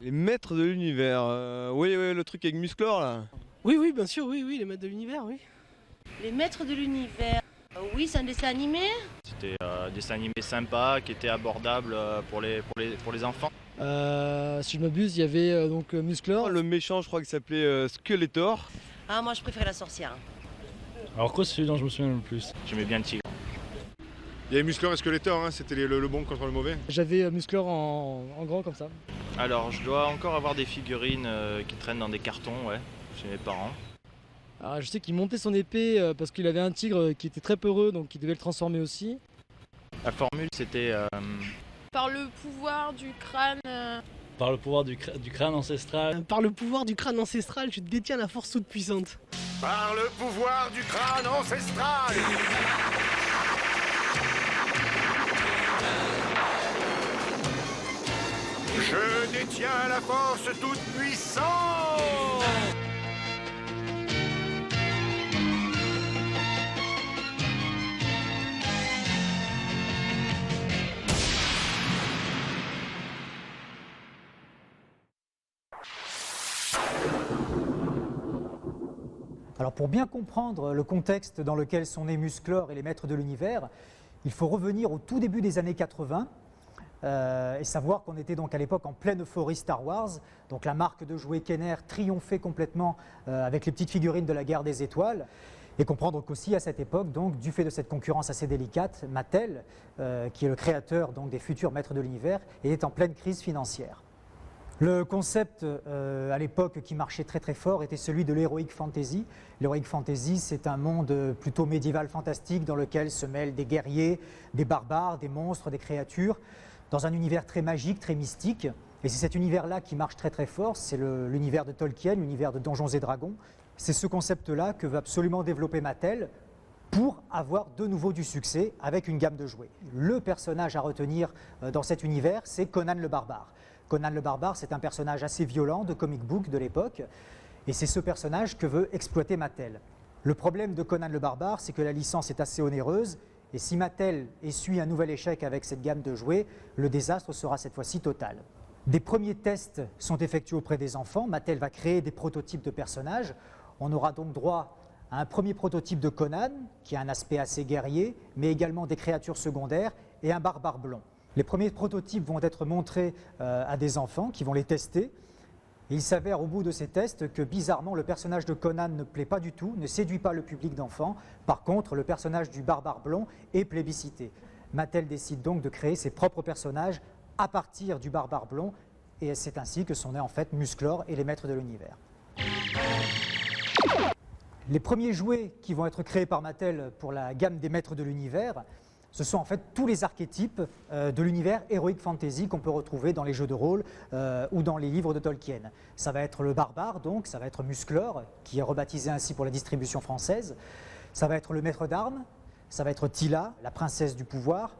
Les maîtres de l'univers, oui, oui, le truc avec Musclor là. Oui, oui, bien sûr, oui, oui, les maîtres de l'univers, oui. Les maîtres de l'univers. Oui, c'est un dessin animé. C'était un dessin animé sympa qui était abordable pour les enfants. Si je m'abuse, il y avait donc Musclor. Le méchant, je crois qu'il s'appelait Skeletor. Ah, moi je préfère la sorcière. Alors quoi, c'est celui dont je me souviens le plus? J'aimais bien le tigre. Il y avait Musclor et Skeletor, hein, c'était le bon contre le mauvais. J'avais Musclor en grand comme ça. Alors je dois encore avoir des figurines qui traînent dans des cartons, ouais, chez mes parents. Alors, je sais qu'il montait son épée parce qu'il avait un tigre qui était très peureux, donc il devait le transformer aussi. La formule c'était Par le pouvoir du crâne. Par le pouvoir du crâne ancestral. Par le pouvoir du crâne ancestral, je détiens la force toute puissante. Par le pouvoir du crâne ancestral. Je détiens la force toute puissante. Alors pour bien comprendre le contexte dans lequel sont nés Musclor et les maîtres de l'univers, il faut revenir au tout début des années 80 et savoir qu'on était donc à l'époque en pleine euphorie Star Wars. Donc la marque de jouets Kenner triomphait complètement avec les petites figurines de la guerre des étoiles. Et comprendre qu'aussi à cette époque, donc, du fait de cette concurrence assez délicate, Mattel, qui est le créateur donc, des futurs maîtres de l'univers, est en pleine crise financière. Le concept à l'époque qui marchait très très fort était celui de l'heroic fantasy. L'heroic fantasy, c'est un monde plutôt médiéval fantastique dans lequel se mêlent des guerriers, des barbares, des monstres, des créatures, dans un univers très magique, très mystique. Et c'est cet univers-là qui marche très très fort, c'est l'univers de Tolkien, l'univers de Donjons et Dragons. C'est ce concept-là que veut absolument développer Mattel pour avoir de nouveau du succès avec une gamme de jouets. Le personnage à retenir dans cet univers, c'est Conan le Barbare. Conan le Barbare, c'est un personnage assez violent de comic book de l'époque, et c'est ce personnage que veut exploiter Mattel. Le problème de Conan le Barbare, c'est que la licence est assez onéreuse, et si Mattel essuie un nouvel échec avec cette gamme de jouets, le désastre sera cette fois-ci total. Des premiers tests sont effectués auprès des enfants, Mattel va créer des prototypes de personnages, on aura donc droit à un premier prototype de Conan, qui a un aspect assez guerrier, mais également des créatures secondaires et un barbare blond. Les premiers prototypes vont être montrés à des enfants qui vont les tester. Et il s'avère au bout de ces tests que bizarrement le personnage de Conan ne plaît pas du tout, ne séduit pas le public d'enfants. Par contre, le personnage du barbare blond est plébiscité. Mattel décide donc de créer ses propres personnages à partir du barbare blond et c'est ainsi que sont nés en fait Musclor et les maîtres de l'univers. Les premiers jouets qui vont être créés par Mattel pour la gamme des maîtres de l'univers, ce sont en fait tous les archétypes de l'univers Heroic Fantasy qu'on peut retrouver dans les jeux de rôle ou dans les livres de Tolkien. Ça va être le barbare, donc, ça va être Musclor, qui est rebaptisé ainsi pour la distribution française. Ça va être le maître d'armes, ça va être Tila, la princesse du pouvoir.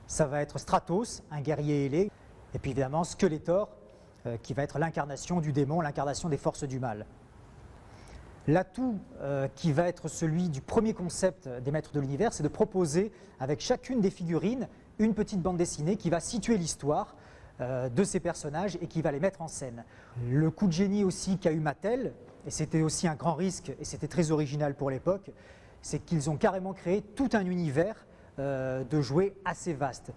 Ça va être Stratos, un guerrier ailé. Et puis évidemment Skeletor, qui va être l'incarnation du démon, l'incarnation des forces du mal. L'atout qui va être celui du premier concept des maîtres de l'univers, c'est de proposer avec chacune des figurines une petite bande dessinée qui va situer l'histoire de ces personnages et qui va les mettre en scène. Le coup de génie aussi qu'a eu Mattel, et c'était aussi un grand risque et c'était très original pour l'époque, c'est qu'ils ont carrément créé tout un univers de jouets assez vaste.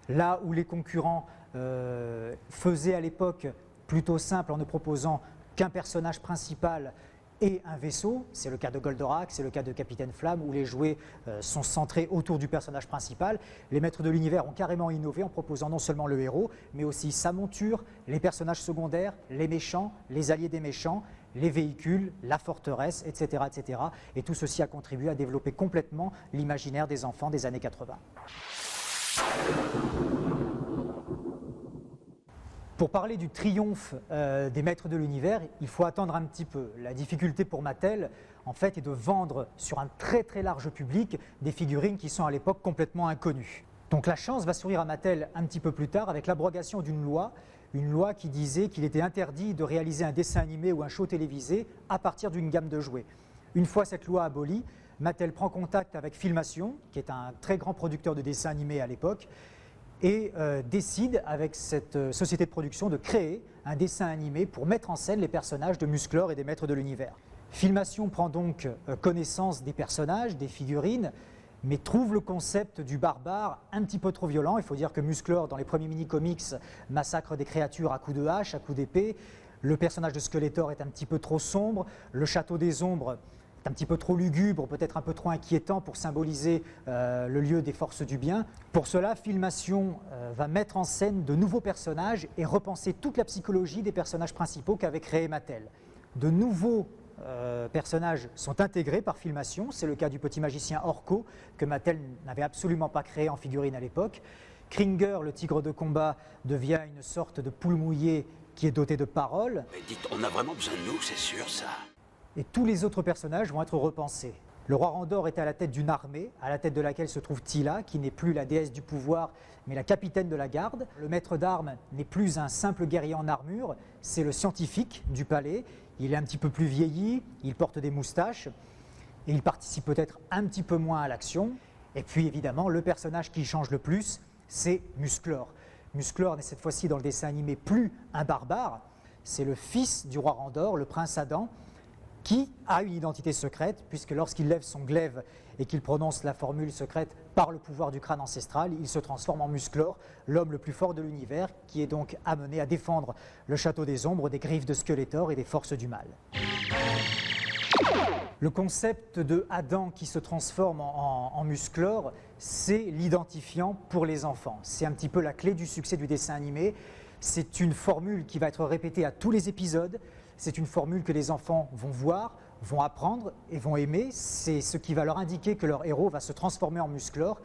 Là où les concurrents faisaient à l'époque plutôt simple en ne proposant qu'un personnage principal et un vaisseau, c'est le cas de Goldorak, c'est le cas de Capitaine Flamme, où les jouets sont centrés autour du personnage principal. Les maîtres de l'univers ont carrément innové en proposant non seulement le héros, mais aussi sa monture, les personnages secondaires, les méchants, les alliés des méchants, les véhicules, la forteresse, etc., etc. Et tout ceci a contribué à développer complètement l'imaginaire des enfants des années 80. Pour parler du triomphe des maîtres de l'univers, il faut attendre un petit peu. La difficulté pour Mattel, en fait, est de vendre sur un très très large public des figurines qui sont à l'époque complètement inconnues. Donc la chance va sourire à Mattel un petit peu plus tard avec l'abrogation d'une loi qui disait qu'il était interdit de réaliser un dessin animé ou un show télévisé à partir d'une gamme de jouets. Une fois cette loi abolie, Mattel prend contact avec Filmation, qui est un très grand producteur de dessins animés à l'époque, et décide avec cette société de production de créer un dessin animé pour mettre en scène les personnages de Musclor et des Maîtres de l'Univers. Filmation prend donc connaissance des personnages, des figurines, mais trouve le concept du barbare un petit peu trop violent. Il faut dire que Musclor, dans les premiers mini-comics, massacre des créatures à coups de hache, à coups d'épée. Le personnage de Skeletor est un petit peu trop sombre. Le château des ombres est un petit peu trop lugubre, peut-être un peu trop inquiétant pour symboliser le lieu des forces du bien. Pour cela, Filmation va mettre en scène de nouveaux personnages et repenser toute la psychologie des personnages principaux qu'avait créé Mattel. De nouveaux personnages sont intégrés par Filmation. C'est le cas du petit magicien Orko, que Mattel n'avait absolument pas créé en figurine à l'époque. Kringer, le tigre de combat, devient une sorte de poule mouillée qui est doté de paroles. Mais dites, on a vraiment besoin de nous, c'est sûr ça. Et tous les autres personnages vont être repensés. Le roi Randor est à la tête d'une armée, à la tête de laquelle se trouve Tila, qui n'est plus la déesse du pouvoir, mais la capitaine de la garde. Le maître d'armes n'est plus un simple guerrier en armure, c'est le scientifique du palais. Il est un petit peu plus vieilli, il porte des moustaches, et il participe peut-être un petit peu moins à l'action. Et puis évidemment, le personnage qui change le plus, c'est Musclor. Musclor n'est cette fois-ci dans le dessin animé plus un barbare, c'est le fils du roi Randor, le prince Adam, qui a une identité secrète, puisque lorsqu'il lève son glaive et qu'il prononce la formule secrète par le pouvoir du crâne ancestral, il se transforme en Musclor, l'homme le plus fort de l'univers, qui est donc amené à défendre le château des ombres des griffes de Skeletor et des forces du mal. Le concept de Adam qui se transforme en Musclor, c'est l'identifiant pour les enfants. C'est un petit peu la clé du succès du dessin animé. C'est une formule qui va être répétée à tous les épisodes. C'est une formule que les enfants vont voir, vont apprendre et vont aimer. C'est ce qui va leur indiquer que leur héros va se transformer en Musclor.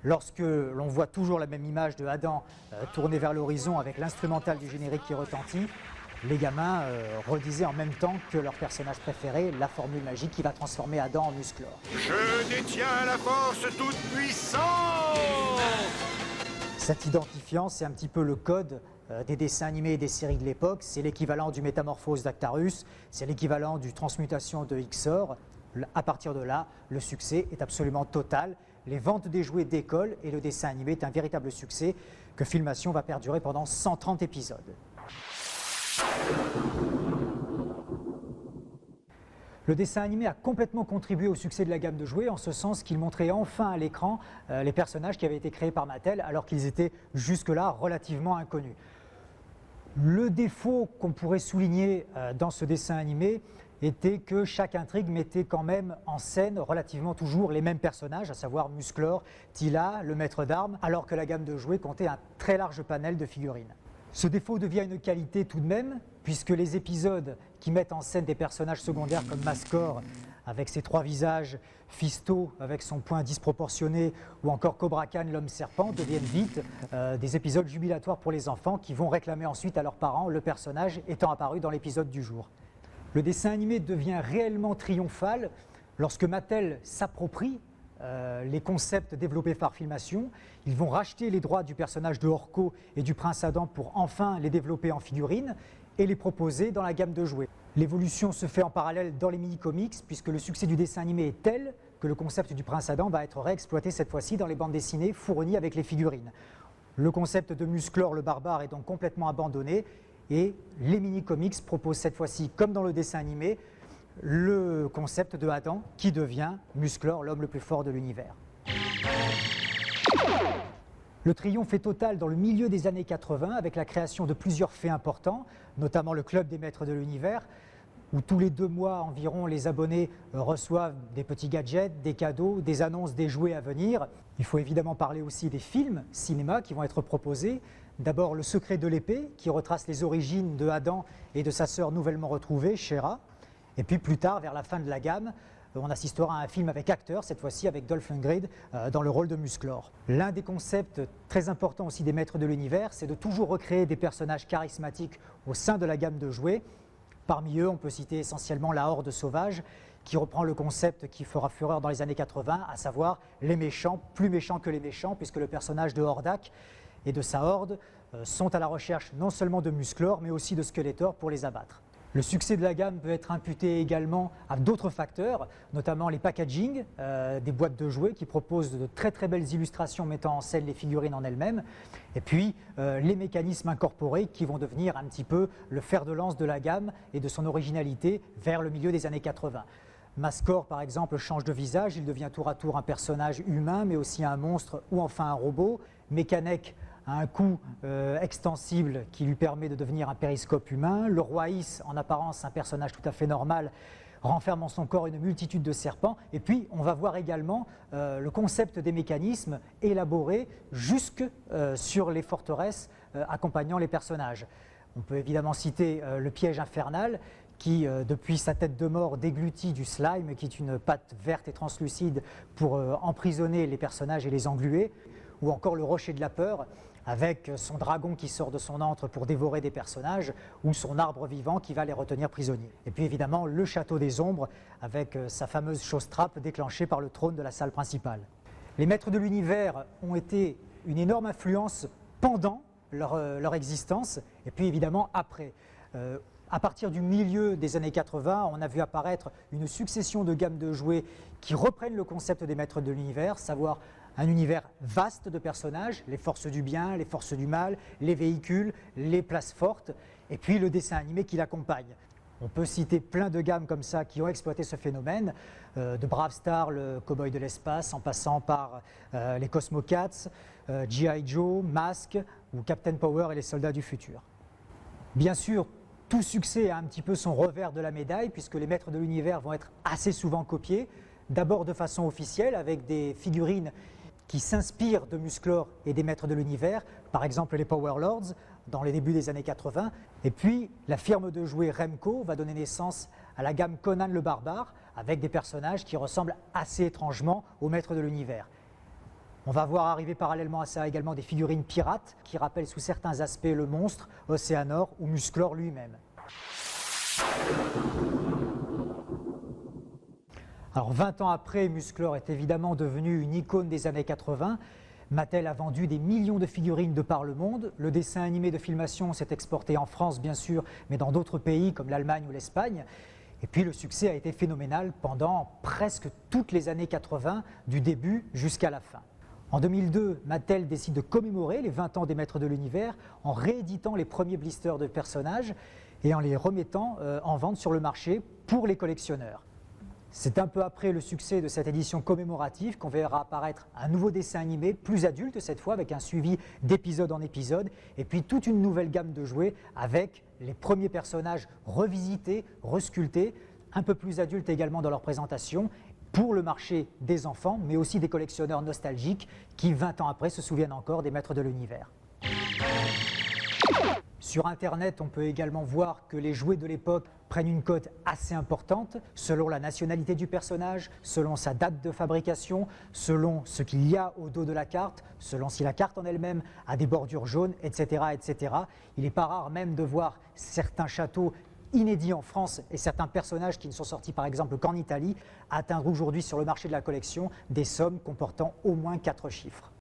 Lorsque l'on voit toujours la même image de Adam tournée vers l'horizon avec l'instrumental du générique qui retentit, les gamins redisaient en même temps que leur personnage préféré la formule magique qui va transformer Adam en Musclor. Je détiens la force toute puissante. Cet identifiant, c'est un petit peu le code des dessins animés et des séries de l'époque. C'est l'équivalent du Métamorphose d'Actarus, c'est l'équivalent du Transmutation de Ixor. À partir de là, le succès est absolument total. Les ventes des jouets décollent et le dessin animé est un véritable succès que Filmation va perdurer pendant 130 épisodes. Le dessin animé a complètement contribué au succès de la gamme de jouets, en ce sens qu'il montrait enfin à l'écran les personnages qui avaient été créés par Mattel, alors qu'ils étaient jusque-là relativement inconnus. Le défaut qu'on pourrait souligner dans ce dessin animé était que chaque intrigue mettait quand même en scène relativement toujours les mêmes personnages, à savoir Musclor, Tila, le maître d'armes, alors que la gamme de jouets comptait un très large panel de figurines. Ce défaut devient une qualité tout de même, puisque les épisodes qui mettent en scène des personnages secondaires comme Mascor, avec ses 3 visages, Fisto, avec son poing disproportionné, ou encore Cobra Khan, l'homme serpent, deviennent vite des épisodes jubilatoires pour les enfants qui vont réclamer ensuite à leurs parents le personnage étant apparu dans l'épisode du jour. Le dessin animé devient réellement triomphal lorsque Mattel s'approprie les concepts développés par Filmation. Ils vont racheter les droits du personnage de Orko et du prince Adam pour enfin les développer en figurines et les proposer dans la gamme de jouets. L'évolution se fait en parallèle dans les mini-comics, puisque le succès du dessin animé est tel que le concept du prince Adam va être réexploité cette fois-ci dans les bandes dessinées fournies avec les figurines. Le concept de Musclor le barbare est donc complètement abandonné et les mini-comics proposent cette fois-ci, comme dans le dessin animé, le concept de Adam qui devient Musclor, l'homme le plus fort de l'univers. Le triomphe est total dans le milieu des années 80 avec la création de plusieurs faits importants, notamment le Club des Maîtres de l'Univers, où tous les 2 mois environ les abonnés reçoivent des petits gadgets, des cadeaux, des annonces des jouets à venir. Il faut évidemment parler aussi des films cinéma qui vont être proposés. D'abord Le Secret de l'épée qui retrace les origines de Adam et de sa sœur nouvellement retrouvée, Shera. Et puis plus tard, vers la fin de la gamme, on assistera à un film avec acteurs, cette fois-ci avec Dolph Lundgren dans le rôle de Musclor. L'un des concepts très importants aussi des Maîtres de l'Univers, c'est de toujours recréer des personnages charismatiques au sein de la gamme de jouets. Parmi eux, on peut citer essentiellement la Horde sauvage, qui reprend le concept qui fera fureur dans les années 80, à savoir les méchants, plus méchants que les méchants, puisque le personnage de Hordak et de sa Horde sont à la recherche non seulement de Musclor, mais aussi de Skeletor pour les abattre. Le succès de la gamme peut être imputé également à d'autres facteurs, notamment les packaging des boîtes de jouets qui proposent de très très belles illustrations mettant en scène les figurines en elles-mêmes, et puis les mécanismes incorporés qui vont devenir un petit peu le fer de lance de la gamme et de son originalité vers le milieu des années 80. Mascor, par exemple, change de visage, il devient tour à tour un personnage humain, mais aussi un monstre ou enfin un robot. Mekanek a un cou extensible qui lui permet de devenir un périscope humain. Le roi Is, en apparence un personnage tout à fait normal, renferme en son corps une multitude de serpents. Et puis, on va voir également le concept des mécanismes élaborés jusque sur les forteresses accompagnant les personnages. On peut évidemment citer le piège infernal, qui, depuis sa tête de mort, déglutit du slime, qui est une pâte verte et translucide pour emprisonner les personnages et les engluer, ou encore le rocher de la peur, avec son dragon qui sort de son antre pour dévorer des personnages, ou son arbre vivant qui va les retenir prisonniers. Et puis évidemment, le château des ombres, avec sa fameuse chose-trappe déclenchée par le trône de la salle principale. Les maîtres de l'univers ont été une énorme influence pendant leur existence, et puis évidemment après. À partir du milieu des années 80, on a vu apparaître une succession de gammes de jouets qui reprennent le concept des maîtres de l'univers, savoir un univers vaste de personnages, les forces du bien, les forces du mal, les véhicules, les places fortes, et puis le dessin animé qui l'accompagne. On peut citer plein de gammes comme ça qui ont exploité ce phénomène, de Brave Star, le cow-boy de l'espace, en passant par les Cosmocats, G.I. Joe, Mask ou Captain Power et les soldats du futur. Bien sûr, tout succès a un petit peu son revers de la médaille, puisque les maîtres de l'univers vont être assez souvent copiés, d'abord de façon officielle, avec des figurines qui s'inspirent de Musclor et des maîtres de l'univers, par exemple les Power Lords, dans les débuts des années 80. Et puis, la firme de jouets Remco va donner naissance à la gamme Conan le Barbare, avec des personnages qui ressemblent assez étrangement aux maîtres de l'univers. On va voir arriver parallèlement à ça également des figurines pirates qui rappellent sous certains aspects le monstre, Océanor ou Musclor lui-même. Alors 20 ans après, Musclor est évidemment devenu une icône des années 80. Mattel a vendu des millions de figurines de par le monde. Le dessin animé de filmation s'est exporté en France bien sûr, mais dans d'autres pays comme l'Allemagne ou l'Espagne. Et puis le succès a été phénoménal pendant presque toutes les années 80, du début jusqu'à la fin. En 2002, Mattel décide de commémorer les 20 ans des Maîtres de l'Univers en rééditant les premiers blisters de personnages et en les remettant en vente sur le marché pour les collectionneurs. C'est un peu après le succès de cette édition commémorative qu'on verra apparaître un nouveau dessin animé, plus adulte cette fois, avec un suivi d'épisode en épisode, et puis toute une nouvelle gamme de jouets avec les premiers personnages revisités, resculptés, un peu plus adultes également dans leur présentation, pour le marché des enfants, mais aussi des collectionneurs nostalgiques qui, 20 ans après, se souviennent encore des Maîtres de l'Univers. Sur Internet, on peut également voir que les jouets de l'époque prennent une cote assez importante selon la nationalité du personnage, selon sa date de fabrication, selon ce qu'il y a au dos de la carte, selon si la carte en elle-même a des bordures jaunes, etc., etc. Il n'est pas rare même de voir certains châteaux inédits en France et certains personnages qui ne sont sortis par exemple qu'en Italie atteindre aujourd'hui sur le marché de la collection des sommes comportant au moins 4 chiffres.